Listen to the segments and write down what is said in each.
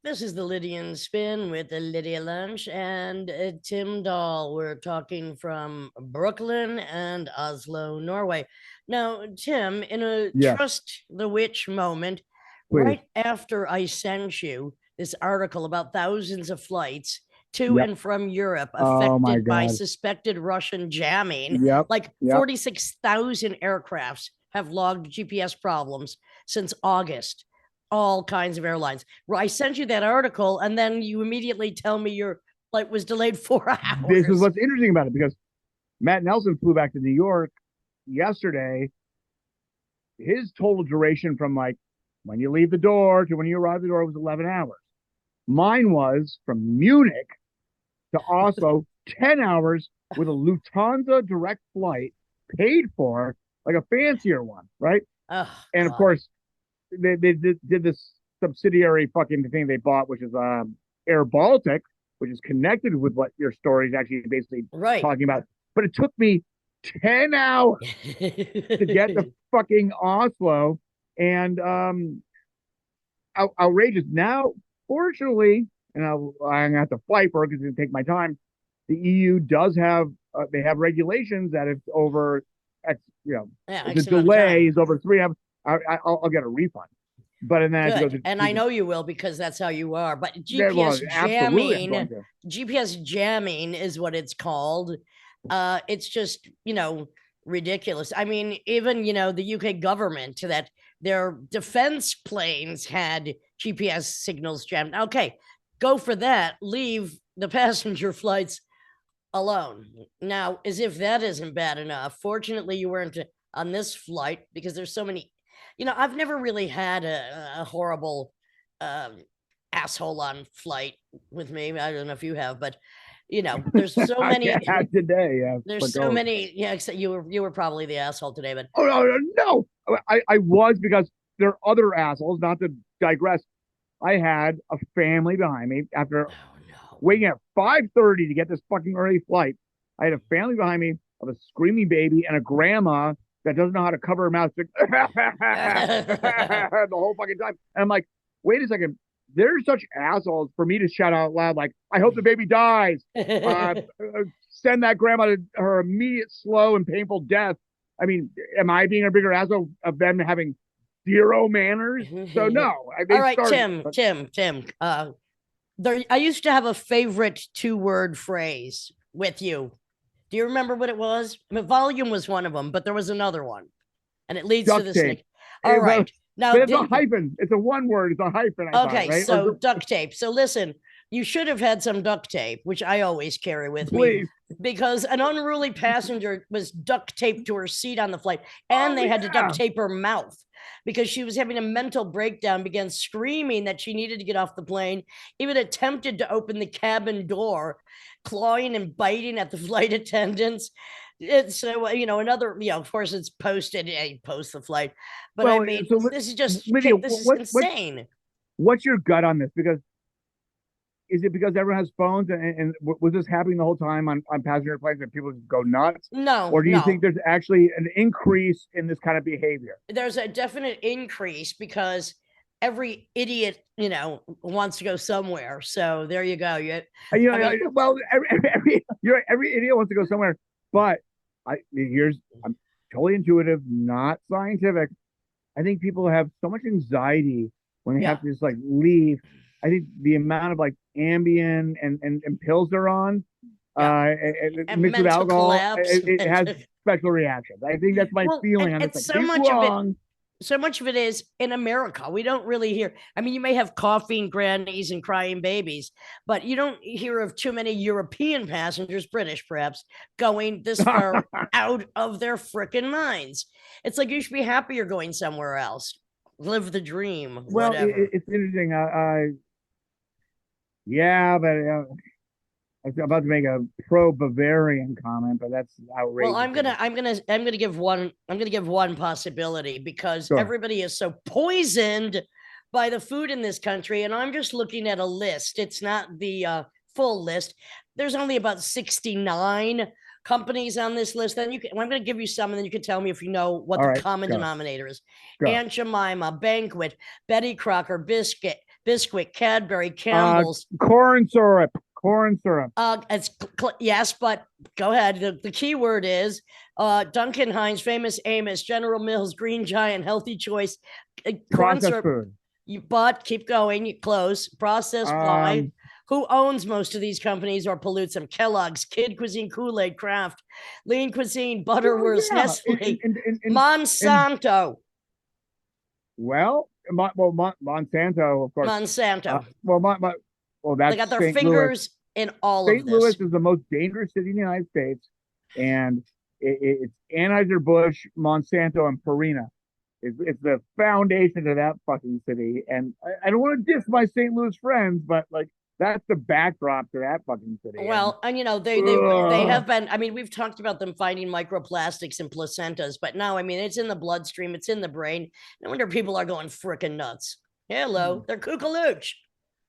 This is the Lydian Spin with the Lydia Lunch and Tim Dahl. We're talking from Brooklyn and Oslo, Norway. Now, Tim, in a Yes, trust the witch moment, please. right after I sent you this article about thousands of flights to Yep. and from Europe Oh my affected by God. suspected Russian jamming, Yep. like Yep. 46,000 aircrafts have logged GPS problems since August, all kinds of airlines. I sent you that article, and then you immediately tell me your flight was delayed 4 This is hours. what's interesting about it because Matt Nelson flew back to New York yesterday. His total duration from like when you leave the door to when you arrive at the door was 11 hours. Mine was from Munich to Oslo, 10 hours with a Lufthansa direct flight paid for, like a fancier one, right? Oh, And of God. course, they did this subsidiary fucking thing they bought, which is Air Baltic, which is connected with what your story is actually basically Right. talking about. But it took me 10 hours to get to fucking Oslo, and outrageous. Now, fortunately, and I'm gonna have to fight for it because it's gonna take my time. The EU does have they have regulations that if over X, Yeah, if the X amount of delay time. is over 3 hours, I'll get a refund. But then I have to go Good. to, And I know you will because that's how you are. But well, absolutely, I'm going to. GPS jamming is what it's called. It's just, ridiculous. I mean, even, the UK government that their defense planes had GPS signals jammed. Okay, go for that. Leave the passenger flights alone. Now, as if that isn't bad enough, fortunately, you weren't on this flight because there's so many. I've never really had a horrible um, asshole on flight with me. I don't know if you have, but there's so I many. had today, yeah, There's but so go. many. Yeah, except you were probably the asshole today, but Oh no, no. I was because there are other assholes. Not to digress. I had a family behind me after oh no. waiting at 5:30 to get this fucking early flight. I had a family behind me of a screaming baby and a grandma that doesn't know how to cover her mouth the whole fucking time. And I'm like, wait a second. They're such assholes for me to shout out loud, like, I hope the baby dies. Send that grandma to her immediate, slow, and painful death. I mean, am I being a bigger asshole of them having zero manners? So no, All they right, started. Tim, But Tim, Tim. I used to have a favorite two-word phrase with you. Do you remember what it was? I mean, volume was one of them, but there was another one, and it leads to duct this tape. next. All But right, now it's a hyphen. It's a one word. It's a hyphen. I thought, okay, right? so duct tape. So listen, you should have had some duct tape, which I always carry with me, Please. because an unruly passenger was duct taped to her seat on the flight, and Oh they had to duct yeah. tape her mouth because she was having a mental breakdown, began screaming that she needed to get off the plane, even attempted to open the cabin door, clawing and biting at the flight attendants. It's another, of course it's posted, post the flight, but I Well, mean, so this is just Lydia, this is insane. what's your gut on this? Because is it because everyone has phones and was this happening the whole time on passenger planes and people just go nuts, No, or do you think no. there's actually an increase in this kind of behavior? There's a definite increase because every idiot, wants to go somewhere. So there you go. I mean, Well, every idiot wants to go somewhere, but I'm totally intuitive, not scientific. I think people have so much anxiety when they yeah, have to just like leave. I think the amount of like Ambien and pills they're on, yeah. And mixed with mental alcohol, collapse. it has special reactions. I think that's my Well, feeling on this. and Like, maybe it's wrong. so much of it is in America. We don't really hear. I mean, you may have coughing grannies and crying babies, but you don't hear of too many European passengers, British perhaps, going this far out of their freaking minds. It's like you should be happy you're going somewhere else. Live the dream, Well, whatever. it's interesting. Yeah, but I was about to make a pro Bavarian comment, but that's Well, outrageous. I'm gonna give one possibility because Sure. everybody is so poisoned by the food in this country, and I'm just looking at a list. It's not the full list. There's only about 69 companies on this list. Then I'm going to give you some, and then you can tell me if you know what All the right, common go, denominator is. go. Aunt Jemima, Banquet, Betty Crocker, Biscuit, Bisquick, Cadbury, Campbell's. Corn syrup. Corn syrup. Yes, but go ahead. The key word is Duncan Hines, Famous Amos, General Mills, Green Giant, Healthy Choice, processed food. But keep going. Close. Processed fly. Who owns most of these companies or pollutes them? Kellogg's, Kid Cuisine, Kool-Aid, Kraft, Lean Cuisine, Butterworth, Nestle, Monsanto. Monsanto, of course. Monsanto. That's they got their St. fingers in all of this. St. Louis is the most dangerous city in the United States, and it's Anheuser-Busch, Monsanto, and Purina. It's the foundation of that fucking city. And I don't want to diss my St. Louis friends, but like that's the backdrop to that fucking city. Well, and they have been. I mean, we've talked about them finding microplastics in placentas, but now, I mean, it's in the bloodstream, it's in the brain. No wonder people are going frickin' nuts. Hello, they're kookalooch.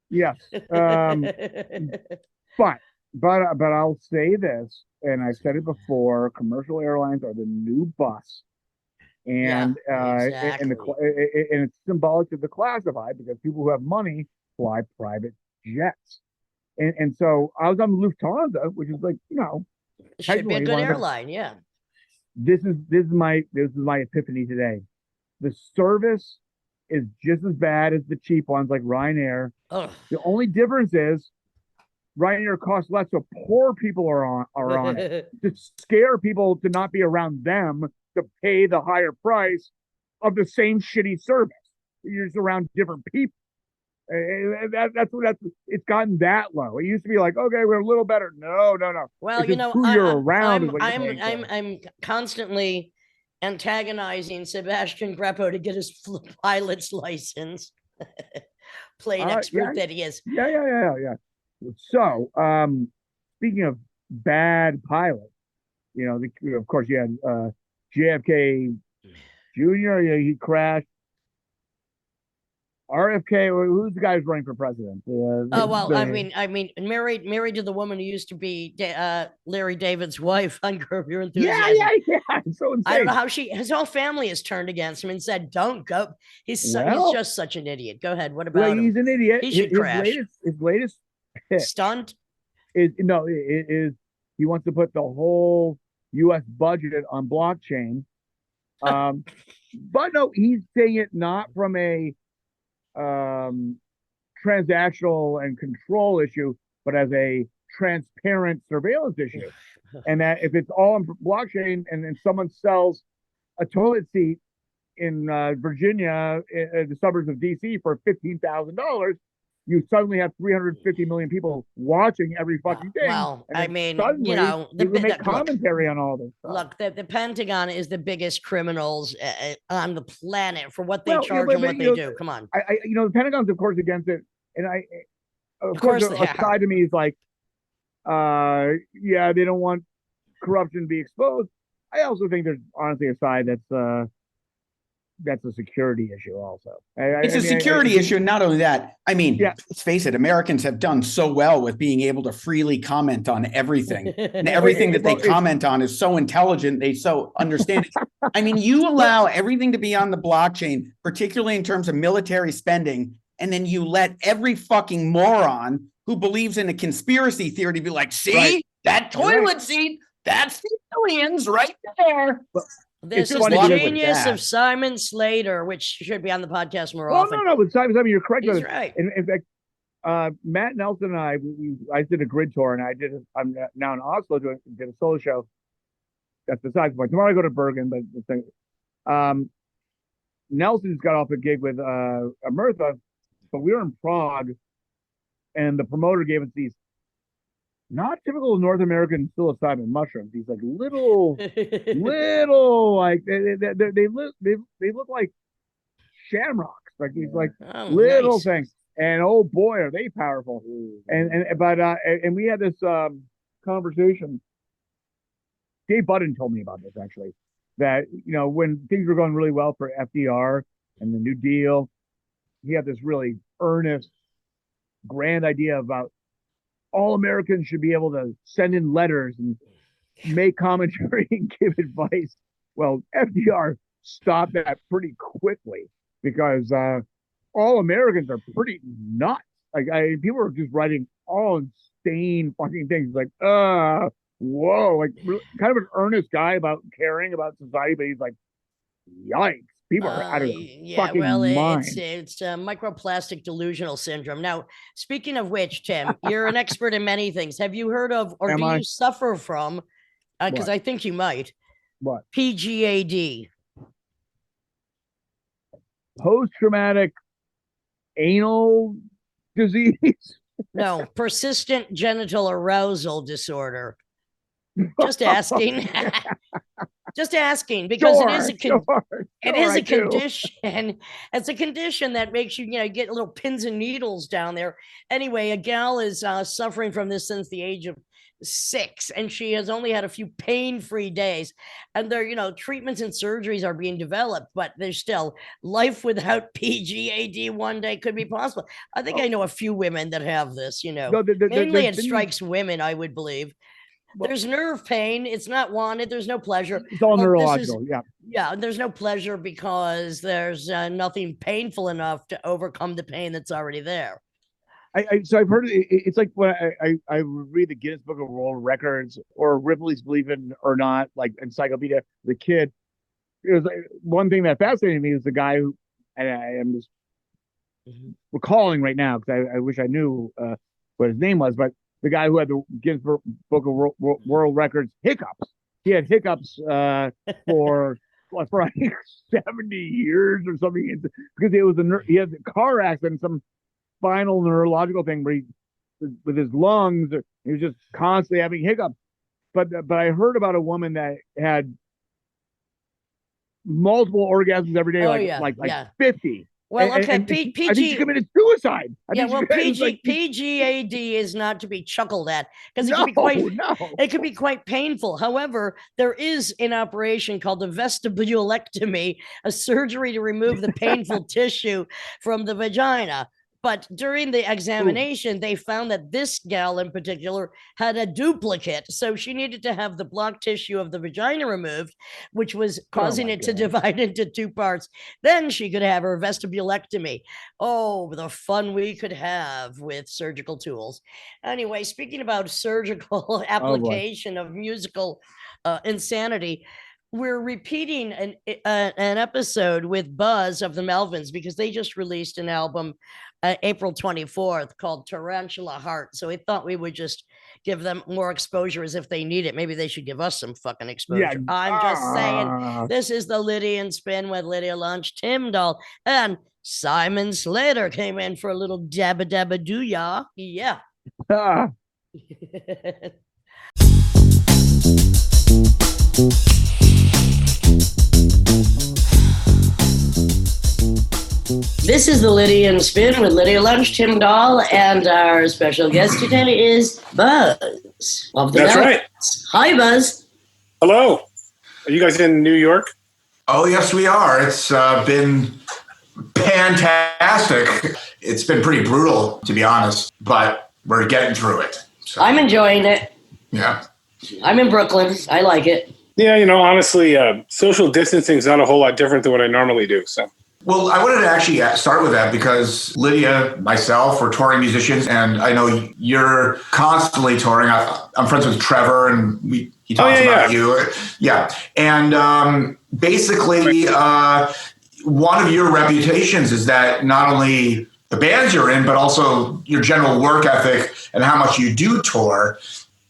Yes. But I'll say this, and I've said it before: commercial airlines are the new bus, and exactly. and it's symbolic of the classified because people who have money fly private jets, and so I was on Lufthansa, which is like it should be a good airline. Yeah. This is my epiphany today. The service is just as bad as the cheap ones like Ryanair. Ugh. The only difference is Ryanair costs less, so poor people are on it to scare people to not be around them to pay the higher price of the same shitty service. You're just around different people. That's it's gotten that low. It used to be like, okay, we're a little better. No. Well, I'm constantly antagonizing Sebastian Greppo to get his pilot's license. Plane expert that he is. Yeah. So, speaking of bad pilots, of course, you had JFK Jr. He crashed. RFK, who's the guy who's running for president? I mean, married to the woman who used to be Larry David's wife on Curb Your Enthusiasm. Yeah. It's so insane. I don't know how his whole family has turned against him and said, "Don't go." He's just such an idiot. Go ahead. What about him? He's an idiot. He should crash. His latest stunt is he wants to put the whole U.S. budget on blockchain. But no, he's saying it not from a transactional and control issue, but as a transparent surveillance issue. And that if it's all on blockchain and then someone sells a toilet seat in Virginia, in the suburbs of DC for $15,000, you suddenly have 350 million people watching every fucking thing. Well, I mean, make commentary on all this stuff. Look, the Pentagon is the biggest criminals on the planet for what they charge and what they do. Come on. The Pentagon's of course against it, and of course a side of me is like, they don't want corruption to be exposed. I also think there's honestly a side that's a security issue also. It's a security issue. And not only that, I mean, let's face it, Americans have done so well with being able to freely comment on everything. And everything that they comment on is so intelligent. They so understand it. I mean, you allow everything to be on the blockchain, particularly in terms of military spending. And then you let every fucking moron who believes in a conspiracy theory to be like, see, that toilet seat, that's the aliens right there. This is the genius of Simon Slater, which should be on the podcast more often. No, but Simon, you're correct. He's right. In fact, Matt Nelson and I did a grid tour, and I'm now in Oslo did a solo show. That's besides the point. Tomorrow I go to Bergen, but Nelson's got off a gig with Amertha, but we were in Prague, and the promoter gave us these not typical North American psilocybin mushrooms. These like little like they look like shamrocks, like these like little things. And oh boy, are they powerful! And we had this conversation. Dave Budden told me about this actually. That when things were going really well for FDR and the New Deal, he had this really earnest, grand idea about all Americans should be able to send in letters and make commentary and give advice. Well, FDR stopped that pretty quickly because all Americans are pretty nuts. Like, people are just writing all insane fucking things. Like, whoa, like kind of an earnest guy about caring about society, but he's like, yikes, people are out of their fucking mind. It's microplastic delusional syndrome. Now, speaking of which, Tim, you're an expert in many things. Have you heard of, or do you suffer from? Because I think you might. What? PGAD. Post-traumatic anal disease? No, persistent genital arousal disorder. Just asking. Just asking, because it is a condition. It's a condition that makes you, get little pins and needles down there. Anyway, a gal is suffering from this since the age of 6, and she has only had a few pain-free days. And there, treatments and surgeries are being developed, but there's still life without PGAD one day could be possible. I think I know a few women that have this. Mainly it strikes women, I would believe. There's nerve pain. It's not wanted. There's no pleasure. It's all neurological. Yeah. There's no pleasure because there's nothing painful enough to overcome the pain that's already there. So I've heard it's like when I read the Guinness Book of World Records or Ripley's Believe It or Not, like encyclopedia, the kid. It was like, one thing that fascinated me was the guy who, and I am just recalling right now because I wish I knew what his name was, but the guy who had the Guinness Book of World Records hiccups. He had hiccups for like 70 years or something because it was he had a car accident, some spinal neurological thing where with his lungs, he was just constantly having hiccups. But I heard about a woman that had multiple orgasms every day, like 50. Well, okay, I think she committed suicide. PGAD is not to be chuckled at because it could be quite painful. However, there is an operation called the vestibulectomy, a surgery to remove the painful tissue from the vagina. But during the examination, they found that this gal in particular had a duplicate. So she needed to have the blocked tissue of the vagina removed, which was causing it to divide into 2 parts. Then she could have her vestibulectomy. Oh, the fun we could have with surgical tools. Anyway, speaking about surgical application of musical insanity, we're repeating an episode with Buzz of the Melvins because they just released an album April 24th called Tarantula Heart. So we thought we would just give them more exposure as if they need it. Maybe they should give us some fucking exposure. Yeah. I'm just saying, this is the Lydian Spin with Lydia Lunch, Tim Dahl, and Simon Slater came in for a little dabba dabba doo-yah. Yeah. This is the Lydian Spin with Lydia Lunch, Tim Dahl, and our special guest today is Buzz of the That's Melvins. Right. Hi, Buzz. Hello. Are you guys in New York? Oh, yes, we are. It's been fantastic. It's been pretty brutal, to be honest, but we're getting through it. So, I'm enjoying it. Yeah. I'm in Brooklyn. I like it. Yeah, honestly, social distancing is not a whole lot different than what I normally do. So. Well, I wanted to actually start with that because Lydia, myself, we're touring musicians, and I know you're constantly touring. I'm friends with Trevor, and he talks about you. Yeah. And basically, one of your reputations is that not only the bands you're in, but also your general work ethic and how much you do tour.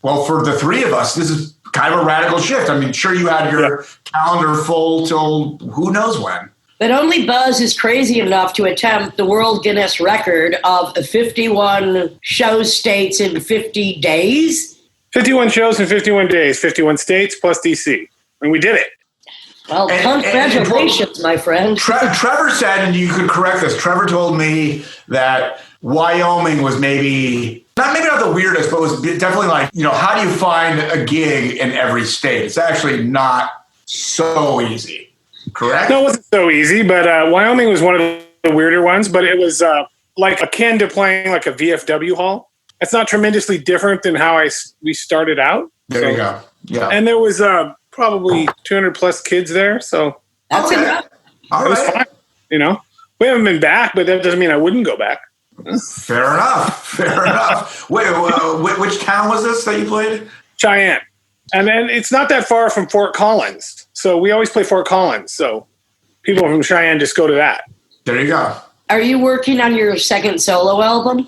Well, for the three of us, this is kind of a radical shift. I mean, sure, you had your calendar full till who knows when. But only Buzz is crazy enough to attempt the World Guinness record of 51 show states in 50 days. 51 shows in 51 days, 51 states plus DC. And we did it. Well, congratulations, my friend. Trevor said, and you could correct this, Trevor told me that Wyoming was maybe not the weirdest, but was definitely like, how do you find a gig in every state? It's actually not so easy. Correct? No, it wasn't so easy, but Wyoming was one of the weirder ones, but it was like akin to playing like a VFW hall. It's not tremendously different than how we started out. There you go. Yeah. And there was probably 200 plus kids there. So that's okay. All right. It was fine, We haven't been back, but that doesn't mean I wouldn't go back. Fair enough. Wait, which town was this that you played? Cheyenne. And then it's not that far from Fort Collins. So we always play Fort Collins. So people from Cheyenne just go to that. There you go. Are you working on your second solo album?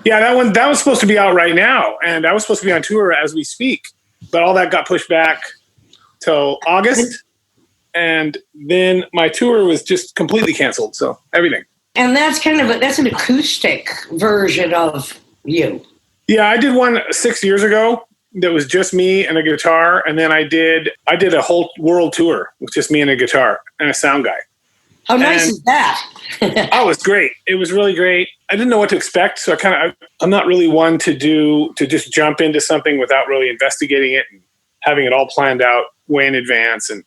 Yeah, that was supposed to be out right now. And I was supposed to be on tour as we speak. But all that got pushed back till August. And then my tour was just completely canceled. So everything. And that's that's an acoustic version of you. Yeah, I did one 6 years ago that was just me and a guitar, and then I did a whole world tour with just me and a guitar and a sound guy. How nice is that? Oh, it was great. It was really great. I didn't know what to expect, so I'm not really one to just jump into something without really investigating it and having it all planned out way in advance, and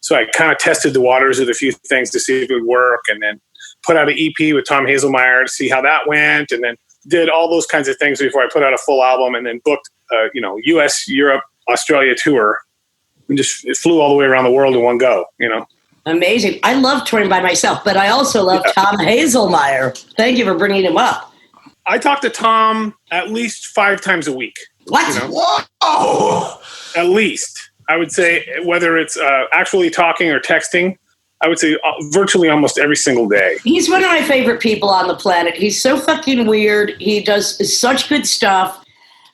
so I kind of tested the waters with a few things to see if it would work, and then put out an EP with Tom Hazelmeyer to see how that went, and then did all those kinds of things before I put out a full album, and then booked US, Europe, Australia tour, and just flew all the way around the world in one go, Amazing. I love touring by myself, but I also love Tom Hazelmeyer. Thank you for bringing him up. I talk to Tom at least 5 times a week. What? Whoa! At least. I would say whether it's actually talking or texting, I would say virtually almost every single day. He's one of my favorite people on the planet. He's so fucking weird. He does such good stuff.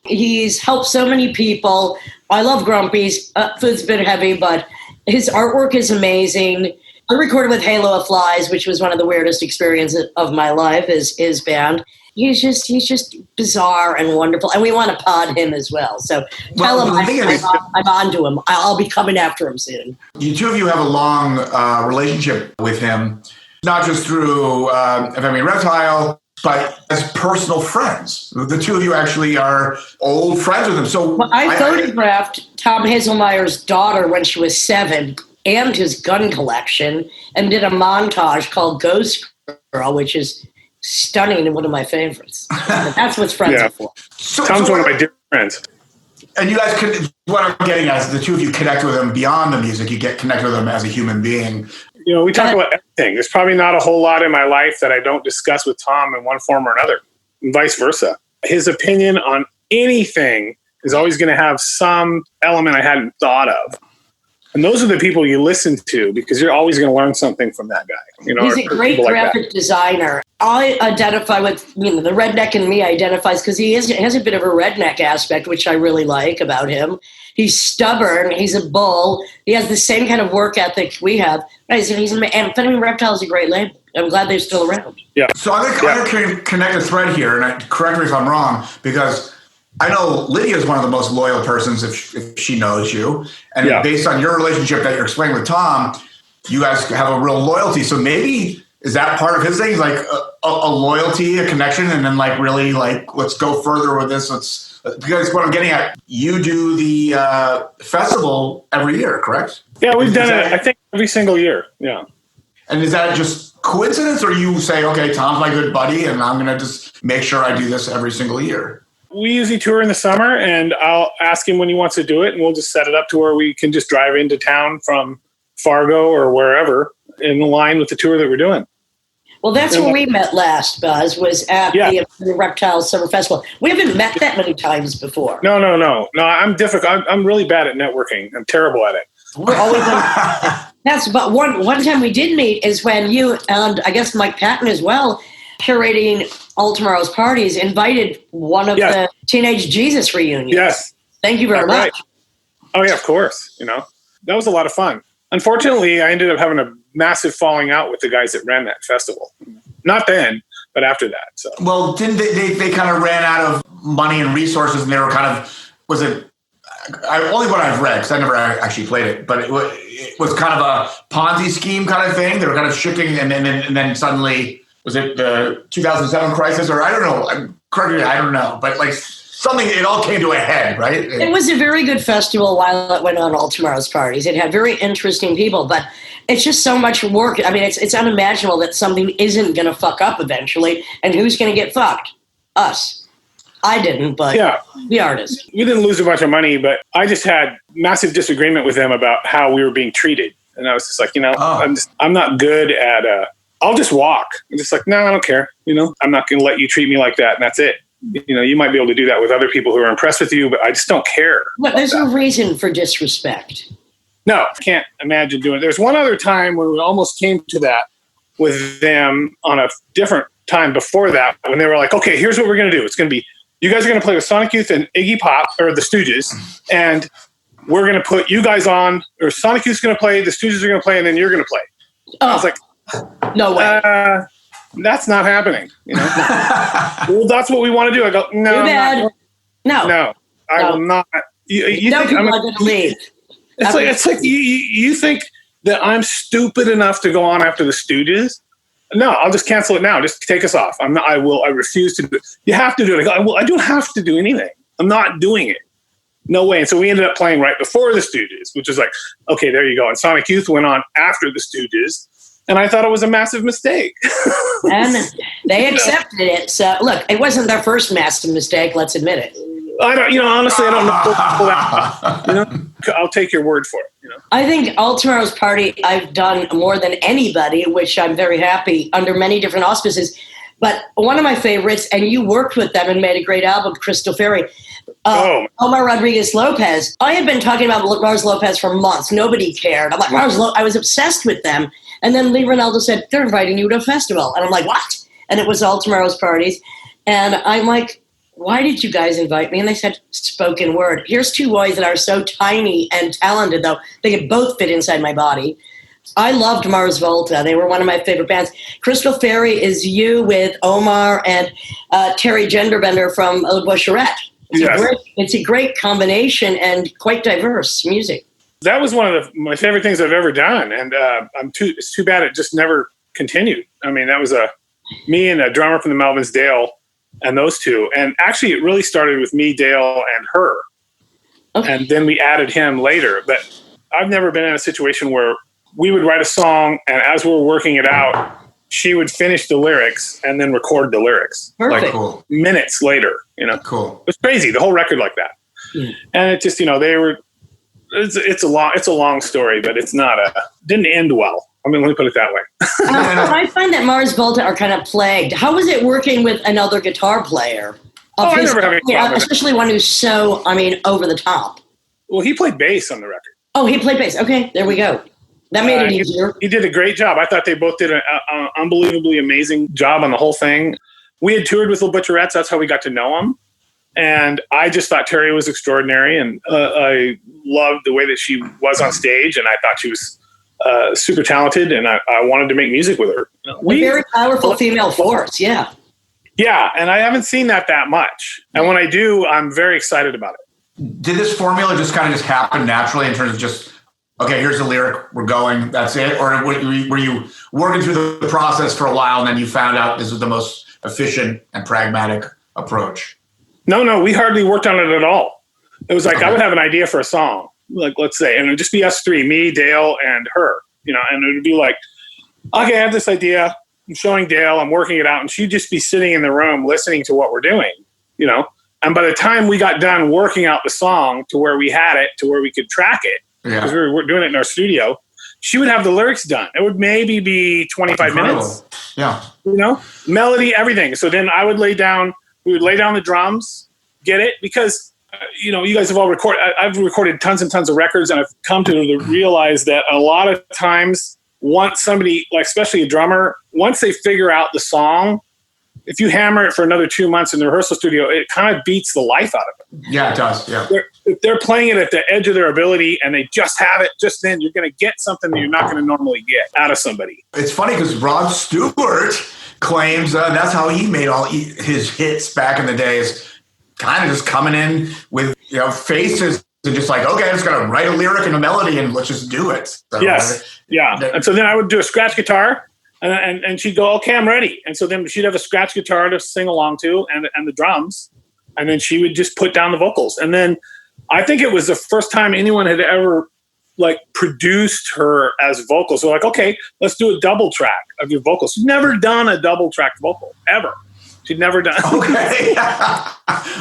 He's helped so many people. I love Grumpy's. Food's been heavy, but his artwork is amazing. I recorded with Halo of Flies, which was one of the weirdest experiences of my life, is his band. He's just bizarre and wonderful. And we want to pod him as well. So tell him I'm on to him. I'll be coming after him soon. You two of you have a long relationship with him, not just through FM Reptile, but as personal friends. The two of you actually are old friends with him. So I photographed Tom Hazelmeyer's daughter when she was 7 and his gun collection and did a montage called Ghost Girl, which is stunning and one of my favorites. That's what friends are for. Tom's one of my dear friends. And you guys, what I'm getting at is the two of you connect with him beyond the music. You get connected with him as a human being. We talk about everything. There's probably not a whole lot in my life that I don't discuss with Tom in one form or another, and vice versa. His opinion on anything is always going to have some element I hadn't thought of. And those are the people you listen to because you're always going to learn something from that guy. He's a great graphic designer. I identify with, the redneck in me identifies because he has a bit of a redneck aspect, which I really like about him. He's stubborn. He's a bull. He has the same kind of work ethic we have. And FM Reptile is a great label. I'm glad they're still around. Yeah. So I'm going to connect a thread here, and correct me if I'm wrong, because I know Lydia is one of the most loyal persons if she knows you. And based on your relationship that you're explaining with Tom, you guys have a real loyalty. So maybe is that part of his thing? Like a loyalty, a connection, and then really let's go further with this. Because what I'm getting at, you do the festival every year, correct? Yeah, we've done it, I think, every single year. Yeah. And is that just coincidence, or you say, okay, Tom's my good buddy, and I'm going to just make sure I do this every single year? We usually tour in the summer, and I'll ask him when he wants to do it, and we'll just set it up to where we can just drive into town from Fargo or wherever in line with the tour that we're doing. Well, that's where we met last, Buzz, was at the Reptile Summer Festival. We haven't met that many times before. No, I'm difficult. I'm really bad at networking. I'm terrible at it. We're always That's but one time we did meet is when you and I guess Mike Patton as well, curating All Tomorrow's Parties, invited one of the Teenage Jesus reunions. Yes. Thank you very much. Right. Oh, yeah, of course. That was a lot of fun. Unfortunately, I ended up having a massive falling out with the guys that ran that festival. Not then, but after that. So. Well, didn't they kind of ran out of money and resources, and they were kind of, was it, only what I've read, because I never actually played it, but it was kind of a Ponzi scheme kind of thing. They were kind of shifting, and then suddenly, was it the 2007 crisis, or I don't know, correct, I don't know, but something, it all came to a head, right? It was a very good festival while it went on All Tomorrow's Parties. It had very interesting people, but it's just so much work. I mean, it's unimaginable that something isn't going to fuck up eventually, and who's going to get fucked? Us. I didn't, but the artist. We didn't lose a bunch of money, but I just had massive disagreement with them about how we were being treated. And I was just like, I'm not good at I'll just walk. I'm just like, no, I don't care. I'm not going to let you treat me like that. And that's it. You might be able to do that with other people who are impressed with you, but I just don't care. But there's no reason for disrespect. No, I can't imagine doing it. There's one other time when we almost came to that with them on a different time before that, when they were like, okay, here's what we're going to do. It's going to be, you guys are going to play with Sonic Youth and Iggy Pop, or the Stooges, and we're going to put you guys on, or Sonic Youth's going to play, the Stooges are going to play, and then you're going to play. Oh, I was like, no way. That's not happening. Well, that's what we want to do. I go, no. Too bad. No, I will not. You no, think people are going to leave. It's like you think that I'm stupid enough to go on after the Stooges? No, I'll just cancel it now. Just take us off. I refuse to do it. You have to do it. I don't have to do anything. I'm not doing it. No way. And so we ended up playing right before the Stooges, which is like, okay, there you go. And Sonic Youth went on after the Stooges. And I thought it was a massive mistake. And they accepted it. So look, it wasn't their first massive mistake. Let's admit it. I don't, honestly, I don't know. I'll take your word for it. I think All Tomorrow's Party I've done more than anybody, which I'm very happy, under many different auspices. But one of my favorites, and you worked with them and made a great album, Crystal Fairy, Omar Rodriguez Lopez. I had been talking about Mars Lopez for months. Nobody cared. I'm like, I was obsessed with them. And then Lee Ronaldo said, they're inviting you to a festival. And I'm like, what? And it was All Tomorrow's Parties. And I'm like, why did you guys invite me? And they said, spoken word. Here's two boys that are so tiny and talented, though. They could both fit inside my body. I loved Mars Volta. They were one of my favorite bands. Crystal Fairy is you with Omar and Terry Genderbender from La Boucherette. It's a great combination and quite diverse music. That was one of my favorite things I've ever done. And it's too bad it just never continued. I mean, that was me and a drummer from the Melvins, Dale, and those two. And actually, it really started with me, Dale, and her. Okay. And then we added him later. But I've never been in a situation where we would write a song, and as we were working it out, she would finish the lyrics and then record the lyrics. Perfect. Like cool. Minutes later, Cool. It was crazy, the whole record like that. Yeah. And it just, they were, it's a long story, but it's not didn't end well. I mean, let me put it that way. I find that Mars Volta are kind of plagued. How was it working with another guitar player? I never have any problem with especially one who's so, over the top. Well, he played bass on the record. Oh, he played bass. Okay, there we go. That made it easier. He did a great job. I thought they both did an unbelievably amazing job on the whole thing. We had toured with La Boucherettes. That's how we got to know them. And I just thought Terry was extraordinary. And I loved the way that she was on stage. And I thought she was super talented. And I wanted to make music with her. A very powerful female force, yeah. Yeah, and I haven't seen that much. And when I do, I'm very excited about it. Did this formula just kind of happen naturally in terms of just, okay, here's the lyric, we're going, that's it? Or were you working through the process for a while and then you found out this was the most efficient and pragmatic approach? No, we hardly worked on it at all. It was like, okay. I would have an idea for a song, like, let's say, and it would just be us three, me, Dale, and her, and it would be like, okay, I have this idea. I'm showing Dale, I'm working it out, and she'd just be sitting in the room listening to what we're doing, And by the time we got done working out the song to where we had it, to where we could track it, because we were doing it in our studio, she would have the lyrics done. It would maybe be 25 minutes. Yeah. Melody, everything. So then we would lay down the drums, get it, because, you guys have all recorded. I've recorded tons and tons of records, and I've come to realize that a lot of times, once somebody, like especially a drummer, once they figure out the song, if you hammer it for another 2 months in the rehearsal studio, it kind of beats the life out of it. Yeah, it does. Yeah. If they're playing it at the edge of their ability and they just have it, just then you're going to get something that you're not going to normally get out of somebody. It's funny because Rod Stewart claims that's how he made all his hits back in the days, kind of just coming in with faces and just like, okay, I'm just going to write a lyric and a melody and let's just do it. So, yes. Yeah. And so then I would do a scratch guitar. And she'd go, okay, I'm ready. And so then she'd have a scratch guitar to sing along to and the drums. And then she would just put down the vocals. And then I think it was the first time anyone had ever produced her as vocals. So like, okay, let's do a double track of your vocals. She'd never done a double track vocal ever. She'd never done. Okay.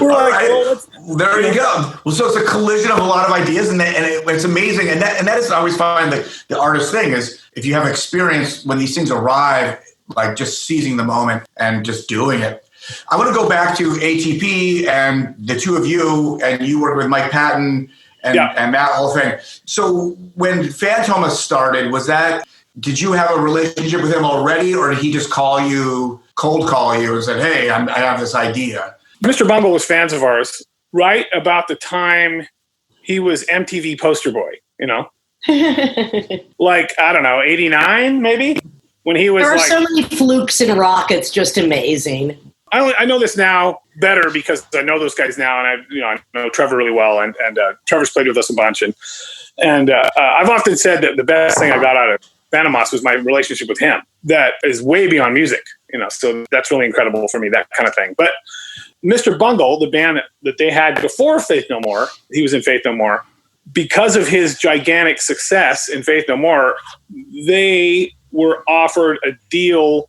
We're like, right. Well, there you go. Well, so it's a collision of a lot of ideas, and it's amazing. And that is, I always find the artist thing is if you have experience when these things arrive, like just seizing the moment and just doing it. I want to go back to ATP and the two of you, and you worked with Mike Patton and that whole thing. So when Fantomas started, did you have a relationship with him already, or did he just cold call you and said, hey, I have this idea? Mr. Bungle was fans of ours right about the time he was MTV poster boy, like, I don't know, 89 maybe, when he was. There are so many flukes and rockets, just amazing. I know this now better because I know those guys now, and I know Trevor really well, and Trevor's played with us a bunch, and I've often said that the best thing I got out of Fantomas was my relationship with him. That is way beyond music, so that's really incredible for me, that kind of thing. But Mr. Bungle, the band that they had before Faith No More, he was in Faith No More, because of his gigantic success in Faith No More, they were offered a deal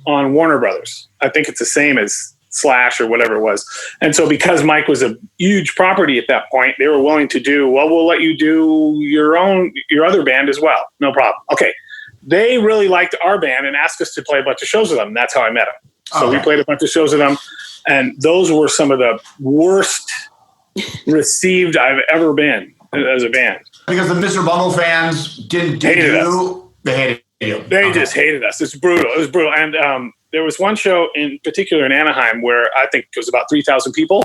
on Warner Brothers. I think it's the same as Slash or whatever it was. And so because Mike was a huge property at that point, they were willing to we'll let you do your other band as well. No problem. Okay. They really liked our band and asked us to play a bunch of shows with them. That's how I met them. So we played a bunch of shows with them, and those were some of the worst received I've ever been as a band. Because the Mr. Bungle fans didn't hated us. They hated you. They just hated us. It's brutal. It was brutal. And there was one show in particular in Anaheim where I think it was about 3,000 people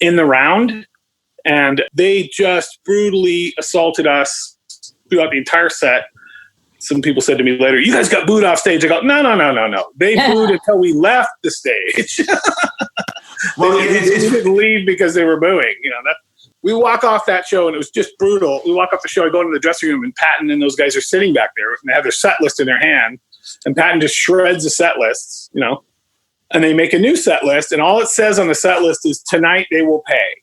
in the round, and they just brutally assaulted us throughout the entire set. Some people said to me later, "You guys got booed off stage." I go, No. They booed until we left the stage. Well, they didn't leave because they were booing. We walk off that show, and it was just brutal. We walk off the show, I go into the dressing room, and Patton and those guys are sitting back there, and they have their set list in their hand, and Patton just shreds the set lists, and they make a new set list, and all it says on the set list is, "Tonight they will pay."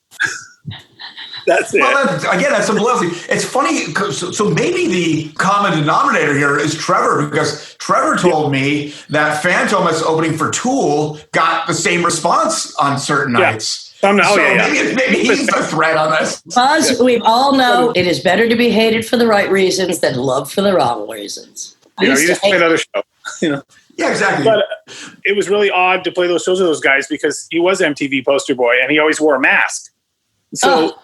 That's it. Well, that's some loyalty. It's funny. So maybe the common denominator here is Trevor, because Trevor told me that Fantomas opening for Tool got the same response on certain nights. Maybe he's the threat on this. Buzz, we all know it is better to be hated for the right reasons than loved for the wrong reasons. You just play another show. Yeah, exactly. But it was really odd to play those shows with those guys because he was MTV poster boy, and he always wore a mask. So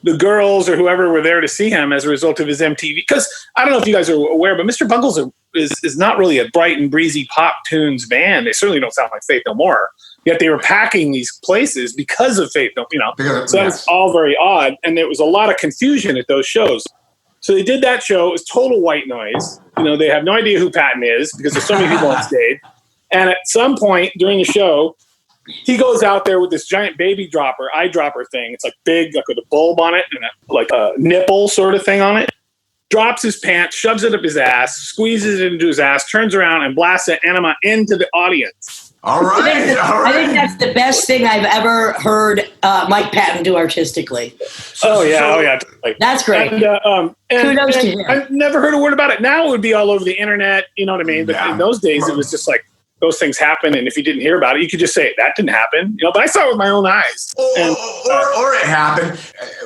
the girls or whoever were there to see him as a result of his MTV. Because I don't know if you guys are aware, but Mr. Bungles is not really a bright and breezy pop tunes band. They certainly don't sound like Faith No More. Yet they were packing these places because of Faith No More. So that was all very odd. And there was a lot of confusion at those shows. So they did that show. It was total white noise. They have no idea who Patton is because there's so many people on stage. And at some point during the show, he goes out there with this giant eyedropper thing. It's like big, like with a bulb on it and like a nipple sort of thing on it. Drops his pants, shoves it up his ass, squeezes it into his ass, turns around and blasts an enema into the audience. All right. I think that's the best thing I've ever heard Mike Patton do artistically. That's great. And kudos to him. I've never heard a word about it. Now it would be all over the internet. You know what I mean? But in those days, it was just like, those things happen, and if you didn't hear about it, you could just say that didn't happen. But I saw it with my own eyes. Or it happened.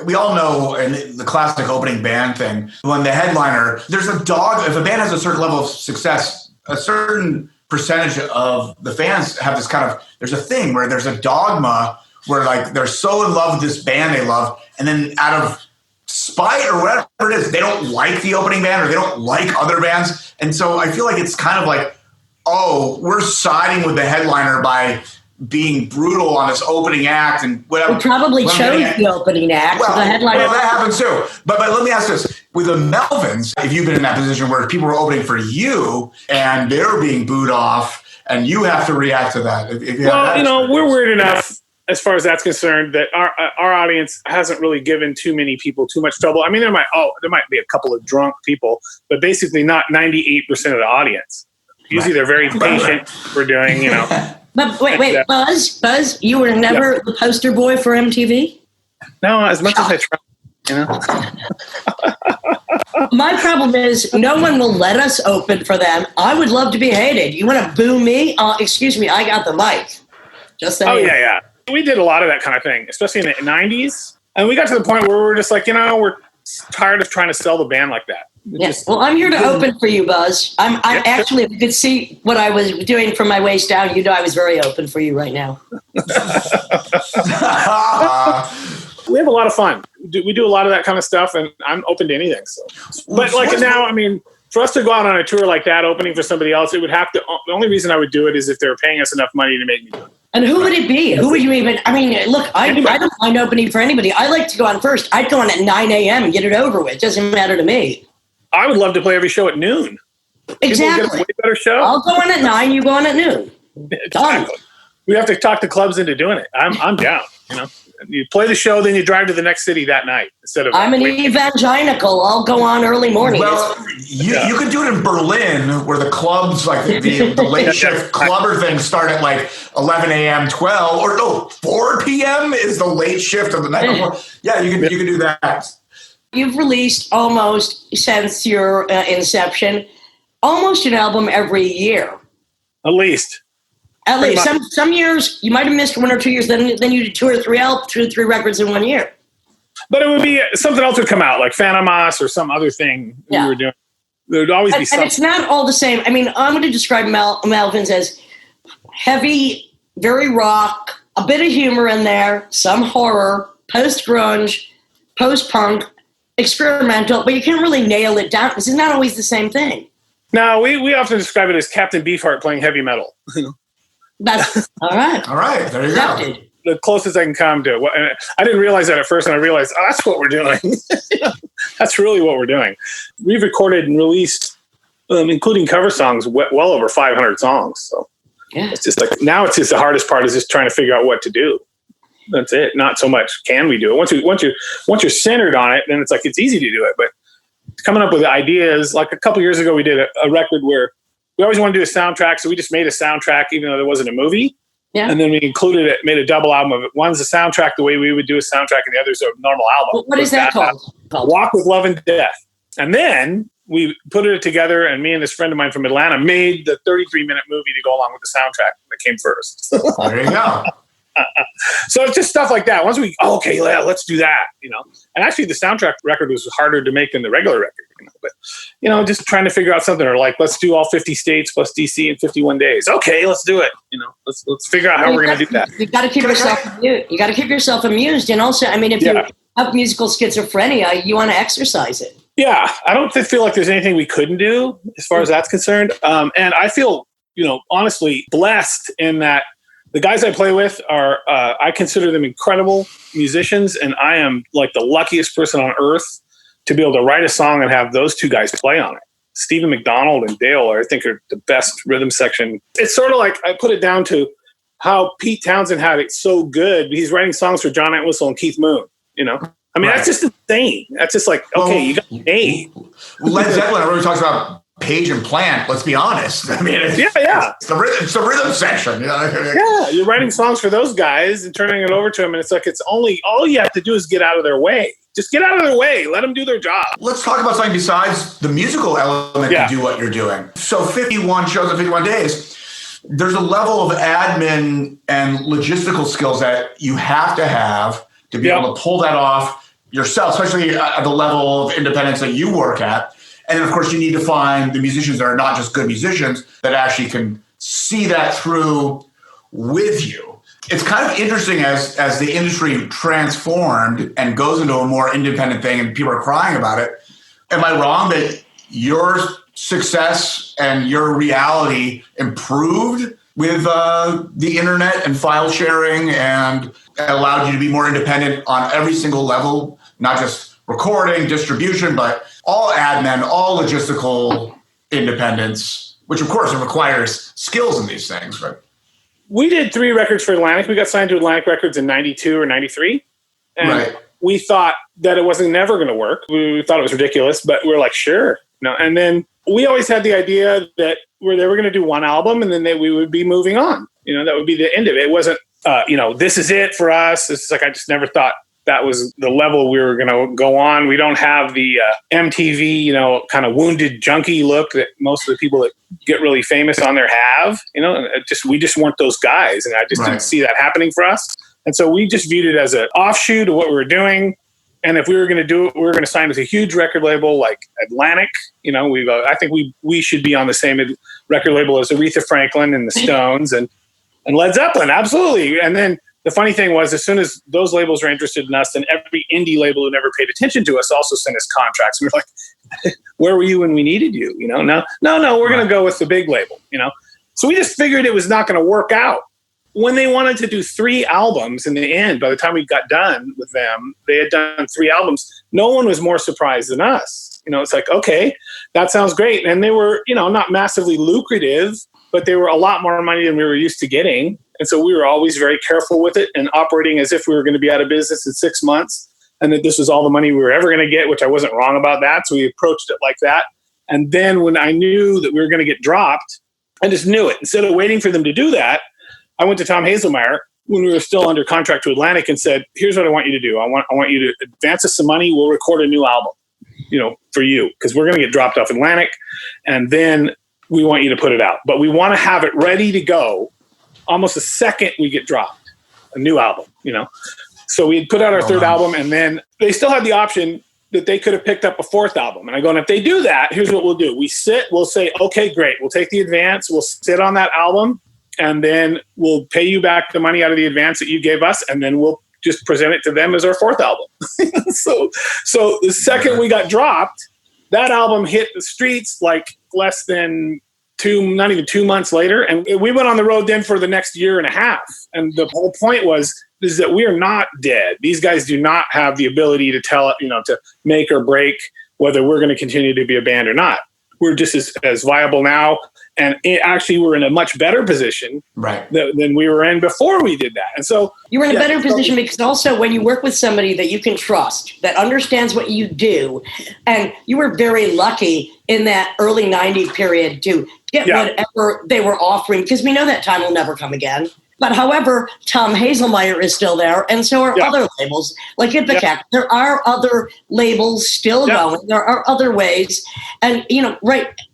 We all know in the classic opening band thing, when the headliner, there's a dog. If a band has a certain level of success, a certain percentage of the fans have this kind of. There's a thing where there's a dogma where like they're so in love with this band they love, and then out of spite or whatever it is, they don't like the opening band or they don't like other bands, and so I feel like it's kind of like. Oh, we're siding with the headliner by being brutal on this opening act and whatever. We probably chose the opening act. Well, the headliner. Well, that happens too. But let me ask this. With the Melvins, if you've been in that position where people were opening for you and they're being booed off and you have to react to that. We're weird enough as far as that's concerned that our audience hasn't really given too many people too much trouble. I mean, there might be a couple of drunk people, but basically not 98% of the audience. Usually they're very patient for doing, But wait, Buzz, you were never the poster boy for MTV? No, as much as I try, My problem is no one will let us open for them. I would love to be hated. You want to boo me? Excuse me, I got the mic. Just saying. Oh, yeah. We did a lot of that kind of thing, especially in the 90s. And we got to the point where we were just like, we're tired of trying to sell the band like that. Yes. Well, I'm here to open for you, Buzz. I'm actually, if you could see what I was doing from my waist down, I was very open for you right now. We have a lot of fun. We do a lot of that kind of stuff, and I'm open to anything. So, but like now, I mean, for us to go out on a tour like that, opening for somebody else, it would have to. The only reason I would do it is if they were paying us enough money to make me do it. And who would it be? Who would you even? I mean, look, I don't mind opening for anybody. I like to go on first. I'd go on at 9 a.m. and get it over with. It doesn't matter to me. I would love to play every show at noon. Exactly. Get a way better show. I'll go on at 9. You go on at noon. Exactly. We have to talk to clubs into doing it. I'm down. You play the show, then you drive to the next city that night instead of. I'm an evangelical. I'll go on early morning. Well, you could do it in Berlin, where the clubs, like the late shift clubber things, start at like 11 a.m., 12, or no, 4 p.m. is the late shift of the night before. Yeah, you can do that. You've released almost since your inception, almost an album every year. At least. At least some years you might have missed 1 or 2 years. Then you did 2 or 3 records in 1 year. But it would be something else would come out, like Phantomas or some other thing we were doing. There would always be something. And it's not all the same. I mean, I'm going to describe Melvins as heavy, very rock, a bit of humor in there, some horror, post-grunge, post-punk, experimental, but you can't really nail it down because it's not always the same thing. No, we often describe it as Captain Beefheart playing heavy metal. That's all right. All right, there you go. The closest I can come to. And I didn't realize that at first, and I realized, that's what we're doing. That's really what we're doing. We've recorded and released, including cover songs, well over 500 songs. So it's just like now, it's just the hardest part is just trying to figure out what to do. That's it. Not so much can we do it. Once you're centered on it, then it's like it's easy to do it. But coming up with ideas, like a couple years ago, we did a record where we always wanted to do a soundtrack, so we just made a soundtrack, even though there wasn't a movie. Yeah. And then we included it, made a double album of it. One's a soundtrack the way we would do a soundtrack, and the other's a normal album. What is that called? Walk with Love and Death. And then we put it together, and me and this friend of mine from Atlanta made the 33-minute movie to go along with the soundtrack that came first. There you go. So it's just stuff like that. Once let's do that, And actually, the soundtrack record was harder to make than the regular record, But just trying to figure out something, or like let's do all 50 states plus DC in 51 days. Okay, let's do it. Let's figure out how we're going to do that. You got to keep yourself amused. You got to keep yourself amused, and also, I mean, if you have musical schizophrenia, you want to exercise it. Yeah, I don't feel like there's anything we couldn't do as far as that's concerned, and I feel honestly blessed in that. The guys I play with are, I consider them incredible musicians, and I am like the luckiest person on earth to be able to write a song and have those two guys play on it. Stephen McDonald and Dale I think are the best rhythm section. It's sort of like I put it down to how Pete Townsend had it so good. He's writing songs for John Entwistle and Keith Moon, I mean, That's just insane. That's just like, okay, you got made. Led Zeppelin really talks about Page and Plant, let's be honest. I mean, it's the rhythm section. Yeah, you're writing songs for those guys and turning it over to them, and it's like all you have to do is get out of their way. Just get out of their way. Let them do their job. Let's talk about something besides the musical element to do what you're doing. So 51 shows in 51 days. There's a level of admin and logistical skills that you have to be able to pull that off yourself, especially at the level of independence that you work at. And then, of course, you need to find the musicians that are not just good musicians that actually can see that through with you. It's kind of interesting as the industry transformed and goes into a more independent thing and people are crying about it. Am I wrong that your success and your reality improved with the internet and file sharing and allowed you to be more independent on every single level, not just recording, distribution, but all admin, all logistical independence, which of course requires skills in these things, right? We did 3 records for Atlantic. We got signed to Atlantic Records in 92 or 93. And we thought that it wasn't never going to work. We thought it was ridiculous, but we're like, sure. And then we always had the idea that they were going to do one album and then we would be moving on. That would be the end of it. It wasn't, this is it for us. It's like, I just never thought that was the level we were going to go on. We don't have the MTV, kind of wounded junkie look that most of the people that get really famous on there have. We just weren't those guys, and I just didn't see that happening for us. And so we just viewed it as an offshoot of what we were doing. And if we were going to do it, we were going to sign with a huge record label like Atlantic. I think we should be on the same record label as Aretha Franklin and the Stones and Led Zeppelin. Absolutely. And then the funny thing was, as soon as those labels were interested in us, then every indie label who never paid attention to us also sent us contracts. We were like, where were you when we needed you? No, we're going to go with the big label, So we just figured it was not going to work out. When they wanted to do 3 albums in the end, by the time we got done with them, they had done 3 albums. No one was more surprised than us. It's like, okay, that sounds great. And they were, not massively lucrative, but they were a lot more money than we were used to getting. And so we were always very careful with it and operating as if we were going to be out of business in 6 months and that this was all the money we were ever going to get, which I wasn't wrong about that. So we approached it like that. And then when I knew that we were going to get dropped, I just knew it. Instead of waiting for them to do that, I went to Tom Hazelmeyer when we were still under contract to Atlantic and said, here's what I want you to do. I want you to advance us some money. We'll record a new album, for you, because we're going to get dropped off Atlantic. And then we want you to put it out. But we want to have it ready to go almost the second we get dropped, a new album, So we had put out our 3rd album, and then they still had the option that they could have picked up a 4th album. And I go, and if they do that, here's what we'll do. We'll say, okay, great. We'll take the advance. We'll sit on that album, and then we'll pay you back the money out of the advance that you gave us, and then we'll just present it to them as our 4th album. So the second we got dropped, that album hit the streets like less than not even 2 months later. And we went on the road then for the next year and a half. And the whole point is that we are not dead. These guys do not have the ability to tell, to make or break whether we're going to continue to be a band or not. We're just as viable now. And actually we're in a much better position than we were in before we did that. And so you were in a better position because also when you work with somebody that you can trust, that understands what you do, and you were very lucky in that early 90s period to get whatever they were offering, because we know that time will never come again. But however, Tom Hazelmeyer is still there, and so are other labels like Ipecac. There are other labels still going. There are other ways. And,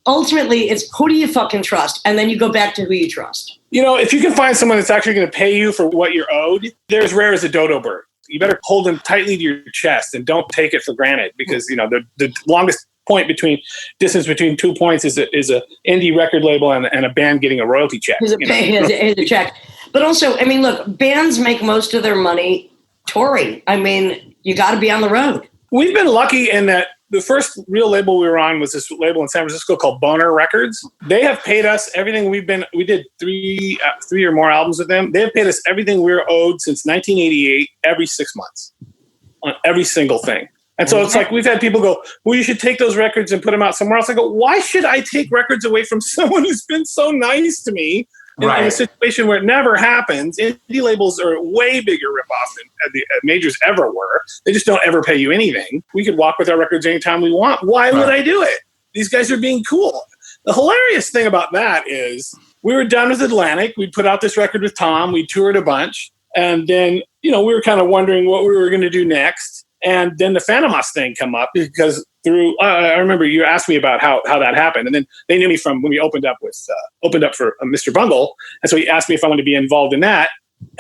ultimately, it's who do you fucking trust? And then you go back to who you trust. If you can find someone that's actually going to pay you for what you're owed, they're as rare as a dodo bird. You better hold them tightly to your chest and don't take it for granted because, the longest distance between 2 points is a indie record label and a band getting a royalty check. Is a check. But also, look, bands make most of their money touring. You got to be on the road. We've been lucky in that the first real label we were on was this label in San Francisco called Boner Records. They have paid us everything we did three or more albums with them. They have paid us everything we're owed since 1988, every 6 months on every single thing. And so it's like we've had people go, well, you should take those records and put them out somewhere else. I go, why should I take records away from someone who's been so nice to me in a situation where it never happens? Indie labels are a way bigger ripoff than the majors ever were. They just don't ever pay you anything. We could walk with our records anytime we want. Why would I do it? These guys are being cool. The hilarious thing about that is we were done with Atlantic. We put out this record with Tom. We toured a bunch. And then, we were kind of wondering what we were going to do next. And then the Phantomos thing come up because I remember you asked me about how that happened. And then they knew me from when we opened up for Mr. Bungle. And so he asked me if I wanted to be involved in that.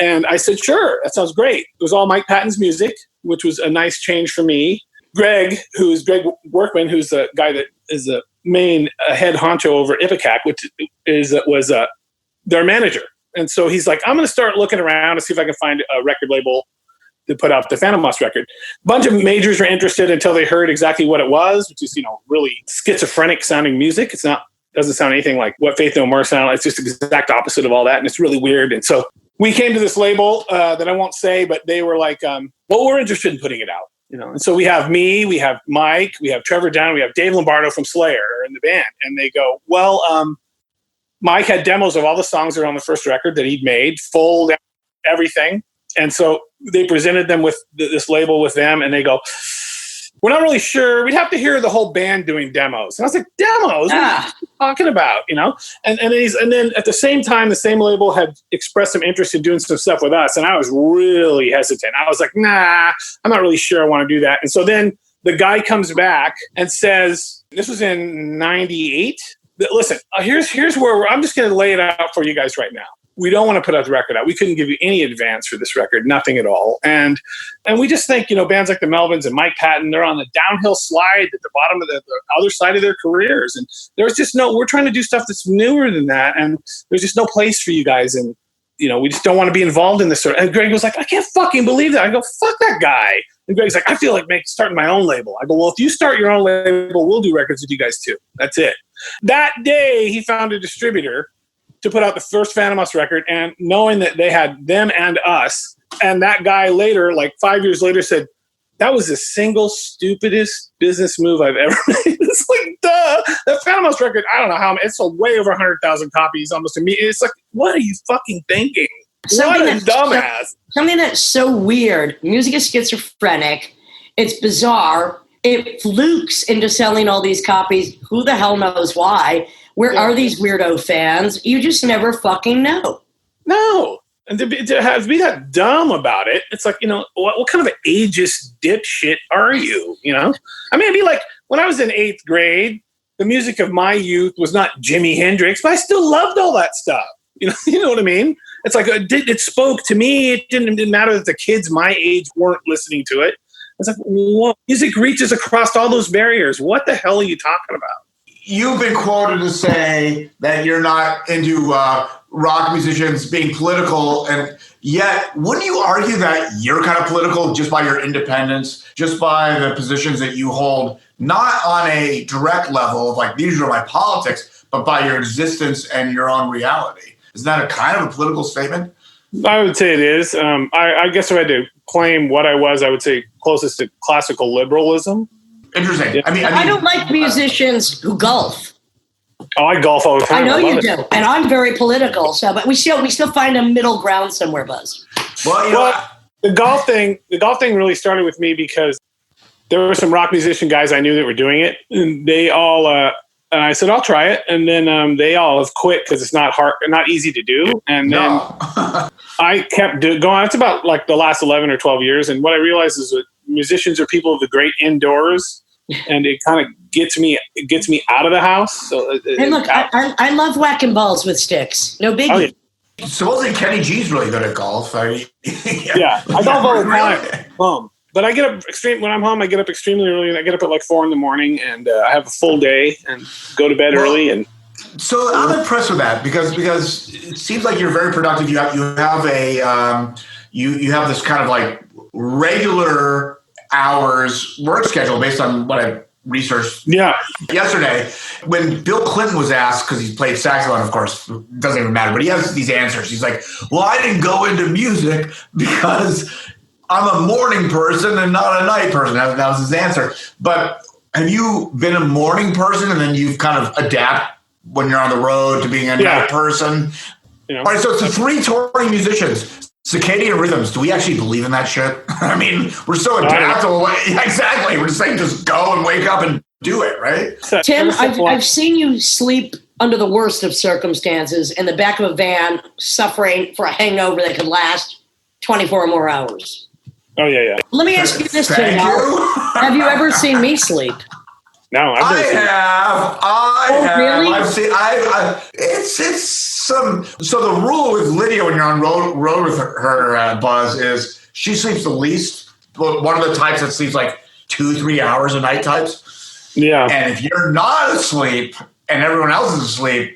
And I said, sure, that sounds great. It was all Mike Patton's music, which was a nice change for me. Greg Workman, who's the guy that is the main head honcho over Ipecac, which was their manager. And so he's like, I'm going to start looking around to see if I can find a record label to put out the Phantomos record. A bunch of majors were interested until they heard exactly what it was, which is, really schizophrenic sounding music. Doesn't sound anything like what Faith No More sound. It's just the exact opposite of all that. And it's really weird. And so we came to this label that I won't say, but they were like, well, we're interested in putting it out. And so we have me, we have Mike, we have Trevor Dunn, we have Dave Lombardo from Slayer in the band. And they go, well, Mike had demos of all the songs that are on the first record that he'd made, full everything. And so they presented them with this label with them, and they go, we're not really sure. We'd have to hear the whole band doing demos. And I was like, demos? What are you talking about? And then at the same time, the same label had expressed some interest in doing some stuff with us. And I was really hesitant. I was like, nah, I'm not really sure I want to do that. And so then the guy comes back and says, this was in 98. Listen, here's where I'm just going to lay it out for you guys right now. we don't want to put out the record out. We couldn't give you any advance for this record, nothing at all. And we just think, bands like the Melvins and Mike Patton, they're on the downhill slide at the bottom of the other side of their careers. And there's just we're trying to do stuff that's newer than that. And there's just no place for you guys. And, we just don't want to be involved in this sort of. And Greg was like, I can't fucking believe that. I go, fuck that guy. And Greg's like, I feel like starting my own label. I go, well, if you start your own label, we'll do records with you guys too. That's it. That day, he found a distributor to put out the first Phantom Us record, and knowing that they had them and us, and that guy later, like 5 years later, said, that was the single stupidest business move I've ever made. It's like, duh. That Phantom Us record, I don't know how, it's sold way over 100,000 copies almost immediately. It's like, what are you fucking thinking? What a dumbass. Something that's so weird. Music is schizophrenic. It's bizarre. It flukes into selling all these copies. Who the hell knows why? Where are these weirdo fans? You just never fucking know. No. And to be that dumb about it, it's like, what kind of an ageist dipshit are you? I mean, it'd be like when I was in 8th grade, the music of my youth was not Jimi Hendrix, but I still loved all that stuff. You know what I mean? It's like it spoke to me. It didn't matter that the kids my age weren't listening to it. It's like, well, music reaches across all those barriers. What the hell are you talking about? You've been quoted to say that you're not into rock musicians being political, and yet wouldn't you argue that you're kind of political just by your independence, just by the positions that you hold, not on a direct level of like, these are my politics, but by your existence and your own reality? Isn't that a kind of a political statement? I would say it is. I guess if I had to claim what I was, I would say closest to classical liberalism. Interesting. Yeah. I mean, I don't like musicians who golf. Oh, I golf all the time. I know you do, and I'm very political. So, but we still find a middle ground somewhere, Buzz. Well, the golf thing really started with me because there were some rock musician guys I knew that were doing it, and they all. And I said, I'll try it, and then they all have quit because it's not easy to do. And then I kept going. It's about like the last 11 or 12 years, and what I realized is that musicians are people of the great indoors, and it kind of gets me out of the house. So and look, I love whacking balls with sticks. No biggie. Oh, yeah. Supposedly Kenny G's really good at golf. Yeah, I golf all the time. But I get up when I'm home. I get up extremely early, and I get up at like 4 a.m, and I have a full day and go to bed early. And so I'm impressed with that because it seems like you're very productive. You have a you have this kind of like regular hours work schedule based on what I researched. Yeah. Yesterday, when Bill Clinton was asked, because he played saxophone, of course, it doesn't even matter, but he has these answers. He's like, "Well, I didn't go into music because I'm a morning person and not a night person." That was his answer. But have you been a morning person and then you've kind of adapt when you're on the road to being a night person? All right, so it's the 3 touring musicians, circadian rhythms. Do we actually believe in that shit? I mean, we're so adaptable. Yeah, exactly. We're just saying just go and wake up and do it, right? Tim, I've seen you sleep under the worst of circumstances in the back of a van, suffering for a hangover that could last 24 or more hours. Oh, yeah. Let me ask you this, Tim. Have you ever seen me sleep? No, I have. Really? I've seen. It's some. So the rule with Lydia when you're on road with her, Buzz, is she sleeps the least. One of the types that sleeps like 2-3 hours a night types. Yeah. And if you're not asleep and everyone else is asleep,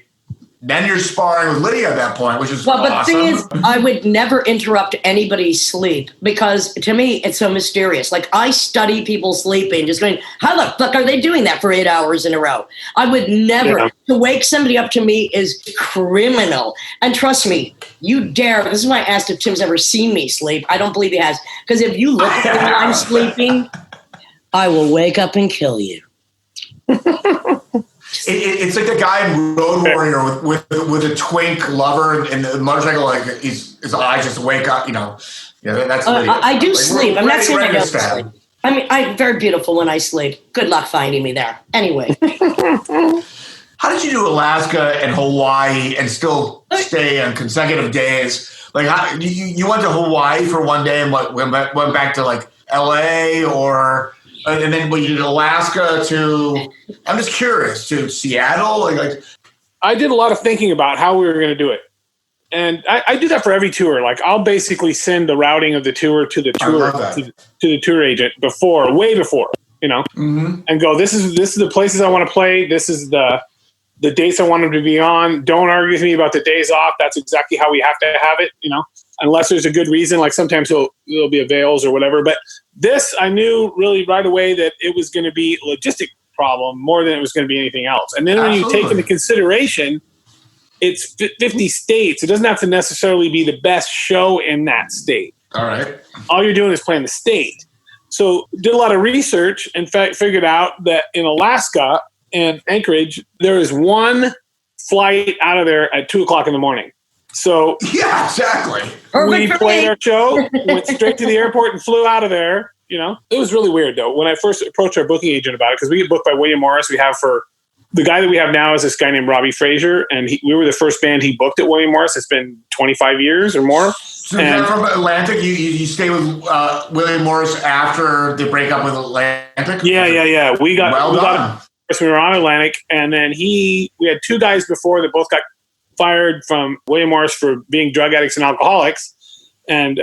then you're sparring with Lydia at that point, which is awesome. But the thing is, I would never interrupt anybody's sleep because to me, it's so mysterious. Like I study people sleeping, just going, how the fuck are they doing that for 8 hours in a row? I would never. Yeah. To wake somebody up to me is criminal. And trust me, you dare. This is why I asked if Tim's ever seen me sleep. I don't believe he has. Because if you look at me when I'm sleeping, I will wake up and kill you. It's like the guy in Road Warrior with a twink lover and the motorcycle, like his eyes just wake up, that's I do sleep. I'm not saying I don't sleep. I mean, I'm very beautiful when I sleep. Good luck finding me there. Anyway. How did you do Alaska and Hawaii and still stay on consecutive days? Like, you went to Hawaii for one day and went back to like LA or... And then you did Alaska to, I'm just curious, to Seattle? Like I did a lot of thinking about how we were going to do it. And I do that for every tour. Like I'll basically send the routing of the tour to the tour agent way before, and go, this is the places I want to play. This is the dates I want them to be on. Don't argue with me about the days off. That's exactly how we have to have it, unless there's a good reason. Like sometimes it'll be avails or whatever. But this, I knew really right away that it was going to be a logistic problem more than it was going to be anything else. And then when you take into consideration, it's 50 states. It doesn't have to necessarily be the best show in that state. All right. All you're doing is playing the state. So did a lot of research and figured out that in Alaska and Anchorage, there is one flight out of there at 2:00 in the morning. So yeah, exactly. We played our show, went straight to the airport and flew out of there. It was really weird though. When I first approached our booking agent about it, because we get booked by William Morris, the guy that we have now is this guy named Robbie Frazier, and we were the first band he booked at William Morris. It's been 25 years or more. So is that from Atlantic? You stay with William Morris after the breakup with Atlantic? Yeah. We were on Atlantic, and then we had two guys before that both got fired from William Morris for being drug addicts and alcoholics, and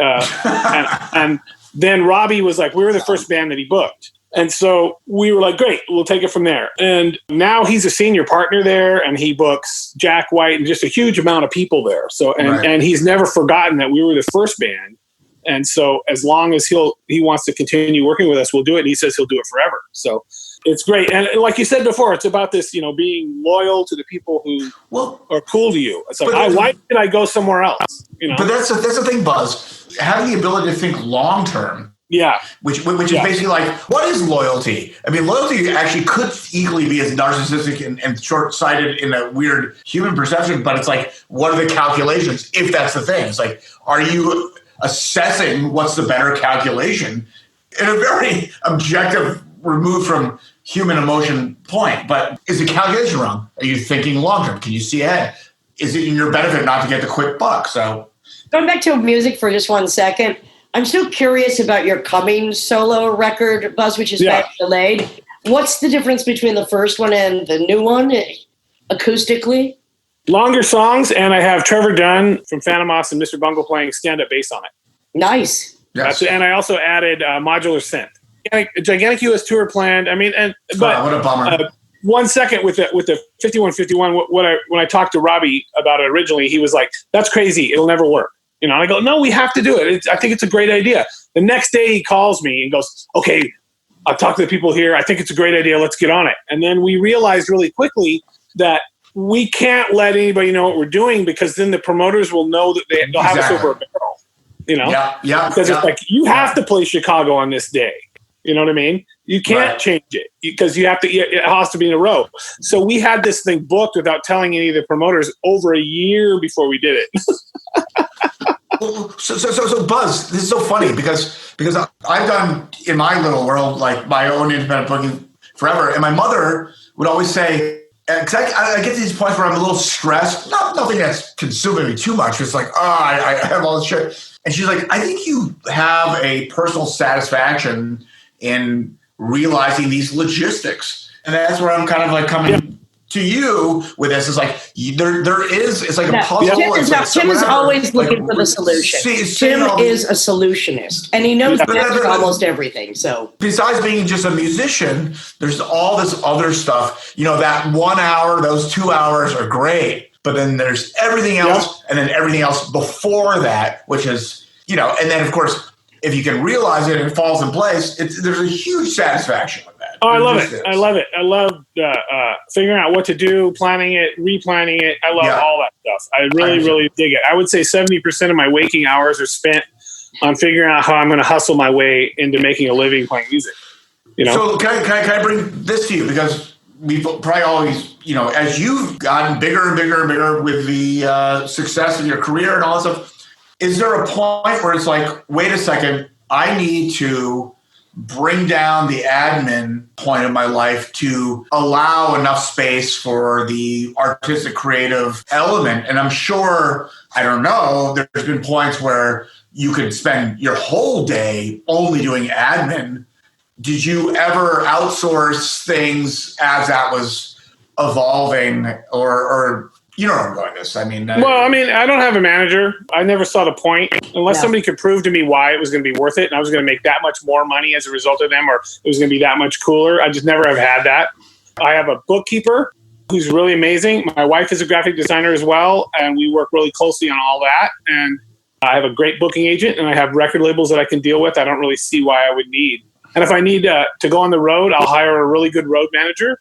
then Robbie was like, we were the first band that he booked. And so we were like, great, we'll take it from there. And now he's a senior partner there, and he books Jack White and just a huge amount of people there. So, and he's never forgotten that we were the first band. And so as long as he wants to continue working with us, we'll do it. And he says he'll do it forever. So it's great. And like you said before, it's about this, being loyal to the people who are cool to you. It's like, why did I go somewhere else? But that's the thing, Buzz. Having the ability to think long term. Yeah. Which is basically like, what is loyalty? I mean, loyalty actually could equally be as narcissistic and short-sighted in a weird human perception, but it's like, what are the calculations, if that's the thing? It's like, are you assessing what's the better calculation in a very objective, removed from human emotion point? But is the calculation wrong? Are you thinking long-term? Can you see ahead? Is it in your benefit not to get the quick buck? So going back to music for just 1 second, I'm still curious about your coming solo record, Buzz, which is back delayed. What's the difference between the first one and the new one, acoustically? Longer songs, and I have Trevor Dunn from Phantom Moss and Mr. Bungle playing stand-up bass on it. Nice. Yes. And I also added modular synth. A gigantic US tour planned. I mean, but what a bummer. 1 second with the 5151. When I talked to Robbie about it originally, he was like, "That's crazy. It'll never work." And I go, "No, we have to do it. I think it's a great idea." The next day he calls me and goes, "Okay, I've talked to the people here. I think it's a great idea. Let's get on it." And then we realized really quickly that we can't let anybody know what we're doing, because then the promoters will know that they'll have us over a barrel. Yeah. Because it's like, you have to play Chicago on this day. You know what I mean? You can't change it because it has to be in a row. So we had this thing booked without telling any of the promoters over a year before we did it. So Buzz, this is so funny because I've done in my little world like my own independent booking forever, and my mother would always say, because I get to these points where I'm a little stressed, nothing that's consuming me too much. It's like, I have all this shit, and she's like, I think you have a personal satisfaction in realizing these logistics, and that's where I'm kind of like coming to you with this. Is like there is, it's like a puzzle. Tim is always looking for the solution. Tim is a solutionist, and he knows almost everything. So besides being just a musician, there's all this other stuff. That 1 hour, those 2 hours are great, but then there's everything else, and then everything else before that, which is and then of course, if you can realize it and it falls in place, there's a huge satisfaction with that. Oh, I love it. I love it. I love figuring out what to do, planning it, replanning it. I love all that stuff. I really dig it. I would say 70% of my waking hours are spent on figuring out how I'm going to hustle my way into making a living playing music. So can I bring this to you? Because we've probably always, as you've gotten bigger and bigger and bigger with the success of your career and all that stuff, is there a point where it's like, wait a second, I need to bring down the admin point of my life to allow enough space for the artistic creative element? And I'm sure, I don't know, there's been points where you could spend your whole day only doing admin. Did you ever outsource things as that was evolving, or you know where I'm going this. I mean, I don't have a manager. I never saw the point unless somebody could prove to me why it was going to be worth it, and I was going to make that much more money as a result of them, or it was going to be that much cooler. I just never have had that. I have a bookkeeper who's really amazing. My wife is a graphic designer as well, and we work really closely on all that. And I have a great booking agent, and I have record labels that I can deal with. I don't really see why I would need. And if I need to go on the road, I'll hire a really good road manager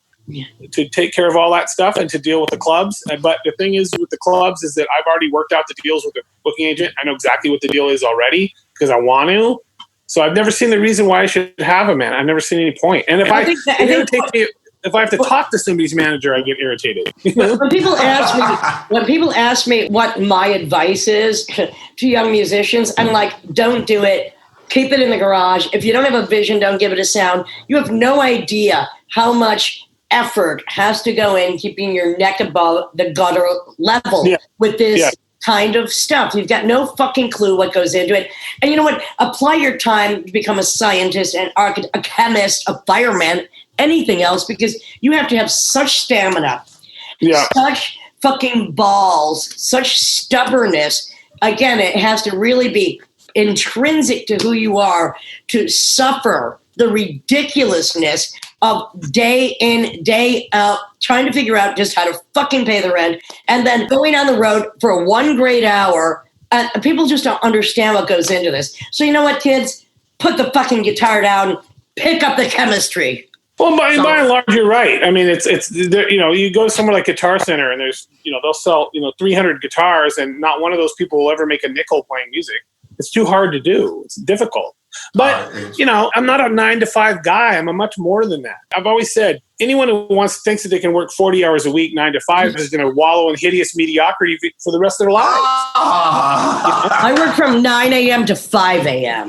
to take care of all that stuff and to deal with the clubs. But the thing is with the clubs is that I've already worked out the deals with the booking agent. I know exactly what the deal is already because I want to. So I've never seen the reason why I should have a man. I've never seen any point. And if if I have to talk to somebody's manager, I get irritated. When people ask me what my advice is to young musicians, I'm like, don't do it. Keep it in the garage. If you don't have a vision, don't give it a sound. You have no idea how much effort has to go in keeping your neck above the gutter level with this kind of stuff. You've got no fucking clue what goes into it. And you know what? Apply your time to become a scientist, an architect, a chemist, a fireman, anything else, because you have to have such stamina, such fucking balls, such stubbornness. Again, it has to really be intrinsic to who you are to suffer the ridiculousness of day in, day out, trying to figure out just how to fucking pay the rent, and then going on the road for one great hour. People just don't understand what goes into this. So you know what, kids? Put the fucking guitar down, pick up the chemistry. Well, by and large, you're right. I mean, it's you go somewhere like Guitar Center, and there's they'll sell 300 guitars, and not one of those people will ever make a nickel playing music. It's too hard to do. It's difficult. But, I'm not a 9-to-5 guy. I'm a much more than that. I've always said anyone who thinks that they can work 40 hours a week, 9 to 5, is going to wallow in hideous mediocrity for the rest of their lives. I work from 9 a.m. to 5 a.m.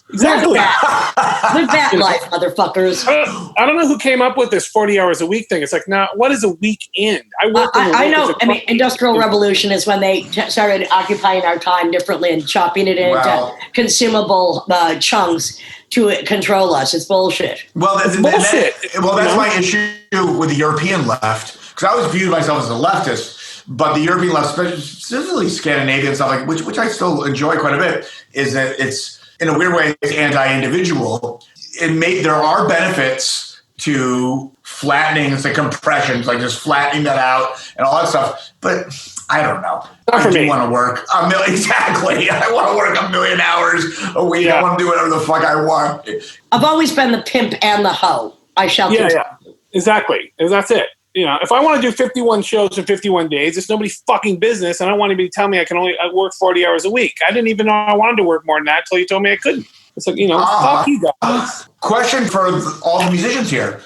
Exactly. Live that life, motherfuckers. I don't know who came up with this 40 hours a week thing. It's like, now, what is a weekend? I know. I mean, Industrial Revolution is when they started occupying our time differently and chopping it into consumable chunks to control us. It's bullshit. Well, that's my issue with the European left, because I always viewed myself as a leftist, but the European left, specifically Scandinavian stuff, which I still enjoy quite a bit, is that it's, in a weird way, it's anti-individual. There are benefits to flattening, it's like compressions, like just flattening that out and all that stuff. But I don't know. I do want to work a million. Exactly. I want to work 1,000,000 hours a week. I want to do whatever the fuck I want. I've always been the pimp and the hoe. I shall continue. Yeah, exactly. That's it. If I want to do 51 shows in 51 days, it's nobody's fucking business. And I don't want anybody to tell me I can only work 40 hours a week. I didn't even know I wanted to work more than that until you told me I couldn't. It's like, fuck you guys. Question for all the musicians here.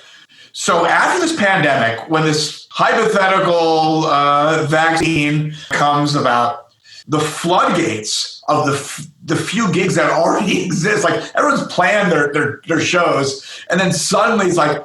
So after this pandemic, when this hypothetical vaccine comes about, the floodgates of the few gigs that already exist, like everyone's planned their shows, and then suddenly it's like,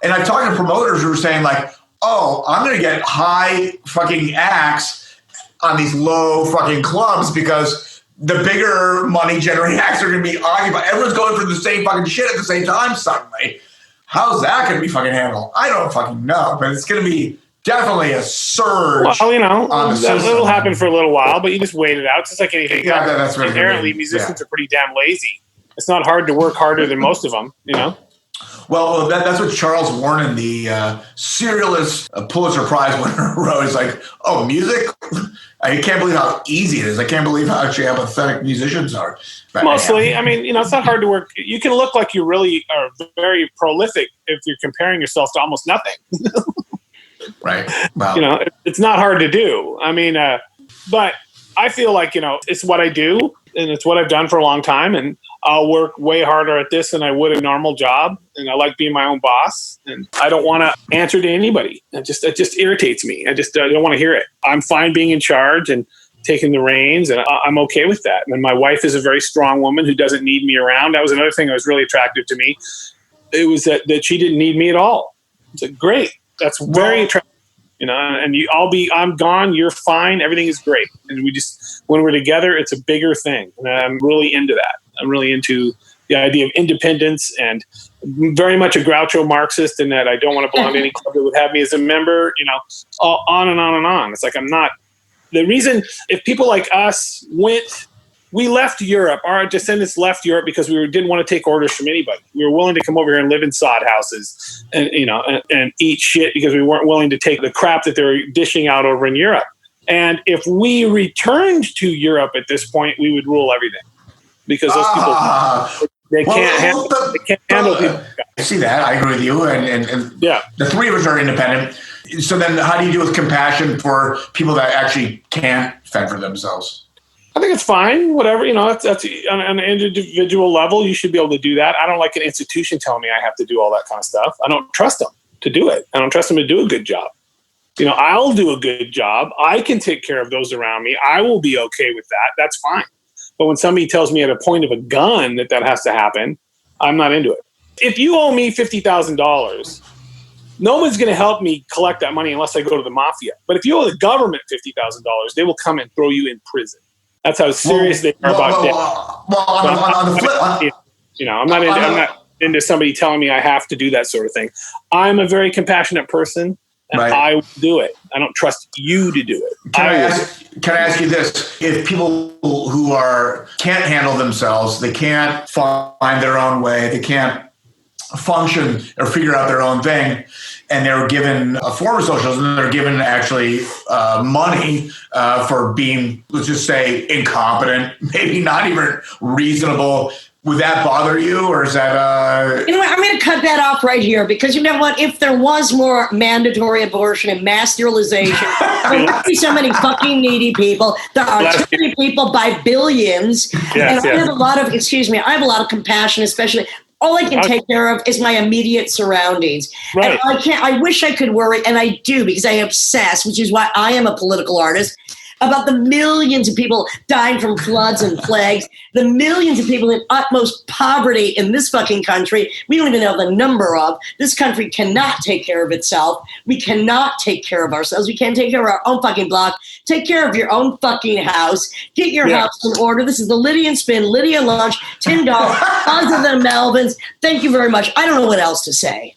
and I'm talking to promoters who are saying like, I'm going to get high fucking acts on these low fucking clubs because the bigger money generating acts are going to be occupied. Everyone's going for the same fucking shit at the same time suddenly. How's that going to be fucking handled? I don't fucking know, but it's going to be definitely a surge. Well, it'll happen for a little while, but you just wait it out. It's just like anything. Yeah, that's what inherently musicians are pretty damn lazy. It's not hard to work harder than most of them, Well, that's what Charles Warren, the serialist Pulitzer Prize winner, wrote. He's like, music? I can't believe how easy it is. I can't believe how actually apathetic musicians are. But mostly, I mean, it's not hard to work. You can look like you really are very prolific if you're comparing yourself to almost nothing. Right. Wow. It's not hard to do. I mean, but I feel like, it's what I do and it's what I've done for a long time. And I'll work way harder at this than I would a normal job. And I like being my own boss. And I don't want to answer to anybody. It just irritates me. I don't want to hear it. I'm fine being in charge and taking the reins. And I'm okay with that. And my wife is a very strong woman who doesn't need me around. That was another thing that was really attractive to me. It was that she didn't need me at all. It's like, great. That's very attractive. And I'm gone. You're fine. Everything is great. And when we're together, it's a bigger thing. And I'm really into that. I'm really into the idea of independence and very much a Groucho Marxist in that I don't want to belong to any club that would have me as a member, on and on and on. It's like, I'm not. The reason, if people like us we left Europe, our descendants left Europe because we didn't want to take orders from anybody. We were willing to come over here and live in sod houses and eat shit because we weren't willing to take the crap that they were dishing out over in Europe. And if we returned to Europe at this point, we would rule everything because those people they can't handle people. I see that. I agree with you. And yeah, the three of us are independent. So then, how do you deal with compassion for people that actually can't fend for themselves? I think it's fine. Whatever, that's on an individual level. You should be able to do that. I don't like an institution telling me I have to do all that kind of stuff. I don't trust them to do it. I don't trust them to do a good job. I'll do a good job. I can take care of those around me. I will be okay with that. That's fine. But when somebody tells me at a point of a gun that has to happen, I'm not into it. If you owe me $50,000, no one's going to help me collect that money unless I go to the mafia. But if you owe the government $50,000, they will come and throw you in prison. That's how serious they are about debt. On the flip, I'm not into somebody telling me I have to do that sort of thing. I'm a very compassionate person, and I will do it. I don't trust you to do it. Can I ask you this? If people who can't handle themselves, they can't find their own way, they can't function or figure out their own thing, and they're given a form of socialism, and they're given actually money for being, let's just say, incompetent, maybe not even reasonable. Would that bother you, or is that You know what? I'm going to cut that off right here because you know what? If there was more mandatory abortion and mass sterilization, there would be so many fucking needy people. There are too many people by billions. Yes, and I have a lot of compassion, especially. All I can take care of is my immediate surroundings. Right. And I wish I could worry, and I do because I obsess, which is why I am a political artist, about the millions of people dying from floods and plagues, the millions of people in utmost poverty in this fucking country. We don't even know the number of. This country cannot take care of itself. We cannot take care of ourselves. We can't take care of our own fucking block. Take care of your own fucking house. Get your house in order. This is the Lydian Spin, Lydia Lunch, Tim Dahl, Buzz of the Melvins. Thank you very much. I don't know what else to say.